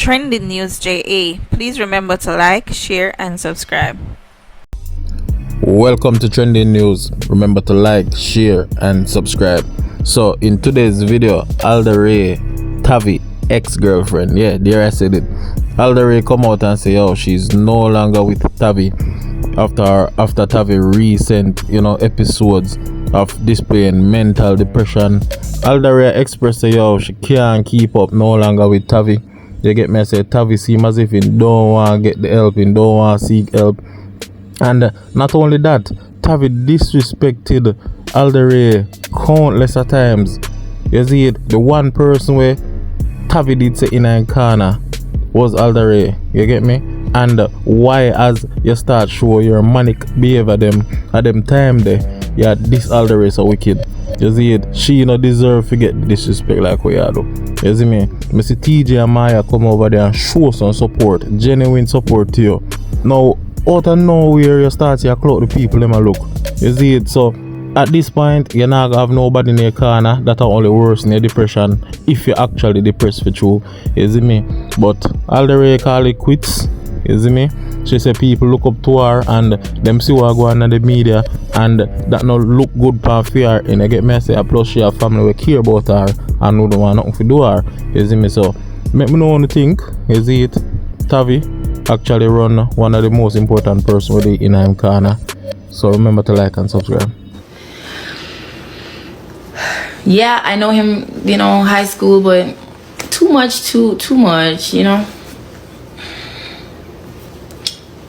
Trending News JA. Please remember to like, share, and subscribe. Welcome to Trending News. Remember to like, share, and subscribe. So, in today's video, Aldaree Tavii ex-girlfriend, yeah, there I said it. Aldaree come out and say, yo, she's no longer with Tavii after Tavii recent, episodes of displaying mental depression. Aldaree expressed say, yo, she can't keep up no longer with Tavii. You get me? I say Tavii seem as if he don't want to get the help, he don't want to seek help. And not only that, Tavii disrespected Aldaree countless of times. You see it, the one person where Tavii did say in a corner was Aldaree. You get me? And why as you start show your manic behavior at them time there, yeah, this Aldaree so wicked. You see it, she deserve to get disrespect like we are do. You see me? I see TJ and Maya come over there and show some support, genuine support to you. Now, out of nowhere you start to clock the people them a look. You see it? So at this point you're not gonna have nobody in your corner that are only worse in your depression if you're actually depressed for true. You see me? But Aldaree call it quits. You see me? She say people look up to her and them see her go on in the media and that not look good for her. And I get me say plus she have family who care about her and who don't want nothing to do her. You see me? So make me know what you think. You see it? Tavii actually run one of the most important person with the in him corner. So remember to like and subscribe. Yeah, I know him, high school, but too much.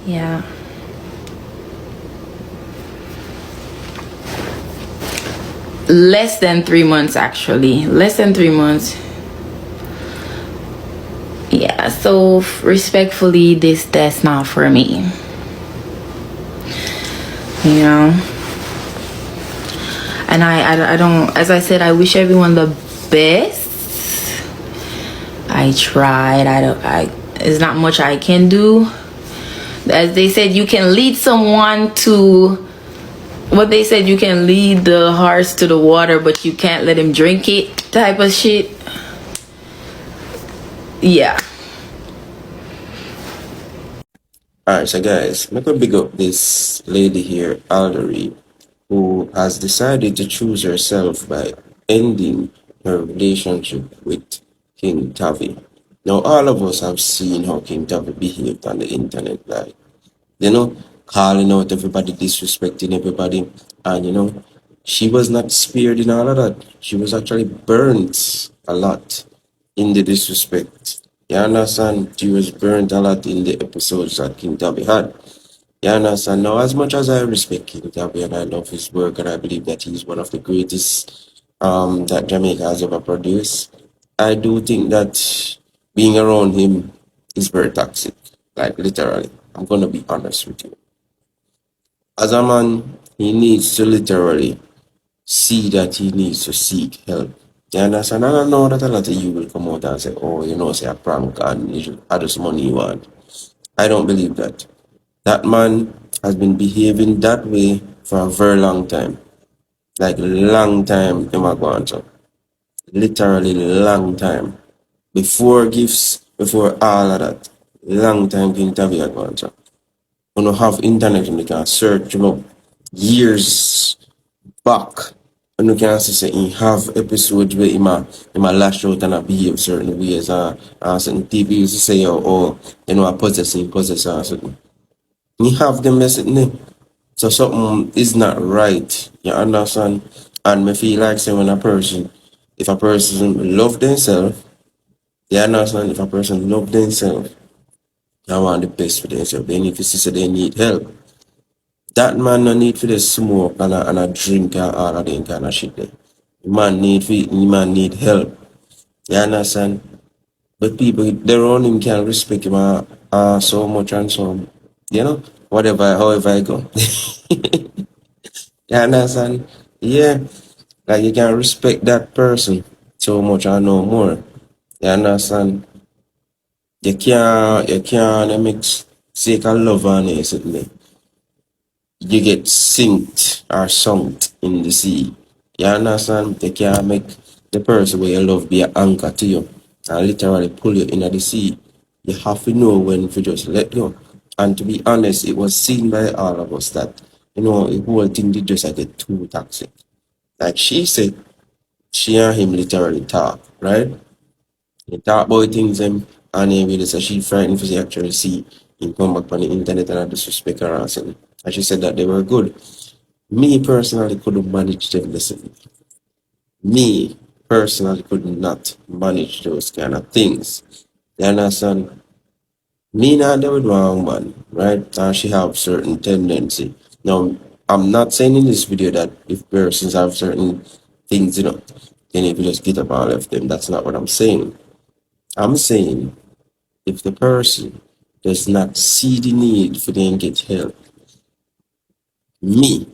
Yeah. Less than 3 months, actually. Less than 3 months. Yeah, so respectfully, that's not for me. And I don't, as I said, I wish everyone the best. I tried. There's not much I can do. As they said, you can lead someone to what they said, you can lead the horse to the water, but you can't let him drink it type of shit. Yeah. Alright, so guys, I'm gonna big up this lady here, Aldaree, who has decided to choose herself by ending her relationship with Kyng Tavii. Now, all of us have seen how Kyng Tavii behaved on the internet, like, calling out everybody, disrespecting everybody, and she was not spared in all of that. She was actually burnt a lot in the disrespect. You understand? She was burnt a lot in the episodes that Kyng Tavii had. You understand? Now, as much as I respect Kyng Tavii and I love his work and I believe that he's one of the greatest that Jamaica has ever produced, I do think that being around him is very toxic. Like, literally. I'm going to be honest with you. As a man, he needs to literally see that he needs to seek help. You understand? And I know that a lot of you will come out and say, oh, say a prank and you should add some money you want. I don't believe that. That man has been behaving that way for a very long time. Like long time, literally long time. Before gifts, before all of that. Long time Kyng Tavii had gone on. You have internet and you can search years back. And you can see say he have episodes where he lash out and behave certain ways and certain people used to say I possess or something. You have them messing. So something is not right. You understand? And me feel like say when if a person love themselves, you understand, if a person love themselves, I want the best for themselves. They need to see they need help. That man no need for the smoke and a drink and all of them kind of shit there. The man need help. You understand? But people around him can respect him so much and so however I go. You understand? Yeah. Like you can respect that person so much and no more. You understand? You can't mix sake of love and it. You get sinked or sunk in the sea. You understand? You can't make the person where you love be an anchor to you and literally pull you into the sea. You have to know when to just let go. And to be honest, it was seen by all of us that, the whole thing did just get too toxic. Like she said, she and him literally talk, right? They talk about things and he really said she frightened for the actually see him come back on the internet and disrespect her and something. And she said that they were good. Me personally couldn't manage them, listen. Me personally could not manage those kind of things. You understand? Me not do it wrong, man, right? And she have certain tendency. Now, I'm not saying in this video that if persons have certain things, then if you just get up and left them, that's not what I'm saying. I'm saying if the person does not see the need for them get help, me,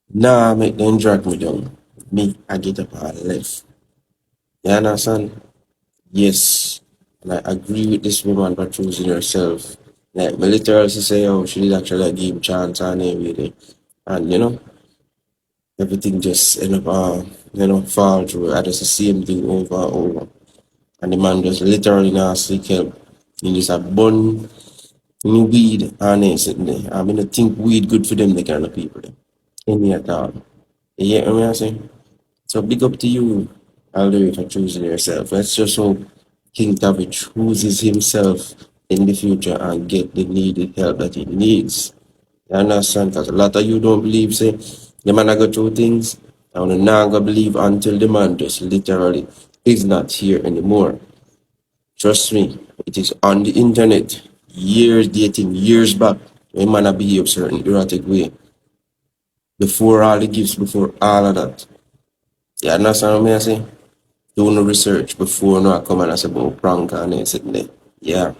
nah, make them drag me down. Me, I get up and left. You understand? Yes, and I agree with this woman for choosing herself. Like, me literally say, oh, she did actually give him chance and everything. And, everything just end up, fall through. I just the same thing over and over. And the man just literally not seek help. He just a bun new weed and they sitting there. I mean, I think weed good for them, the kind of people. Any at all. You get what I'm saying? So big up to you, Aldaree, for choosing yourself. Let's just hope Kyng Tavii chooses himself in the future and get the needed help that he needs. You understand? Because a lot of you don't believe, say, the man I go through things, I will not go believe until the man just literally is not here anymore. Trust me, it is on the internet, years dating, years back, when man I behave certain erratic way. Before all the gifts, before all of that. You understand what I say? Do no research before no I come and I say about prank and then sitting there. Yeah.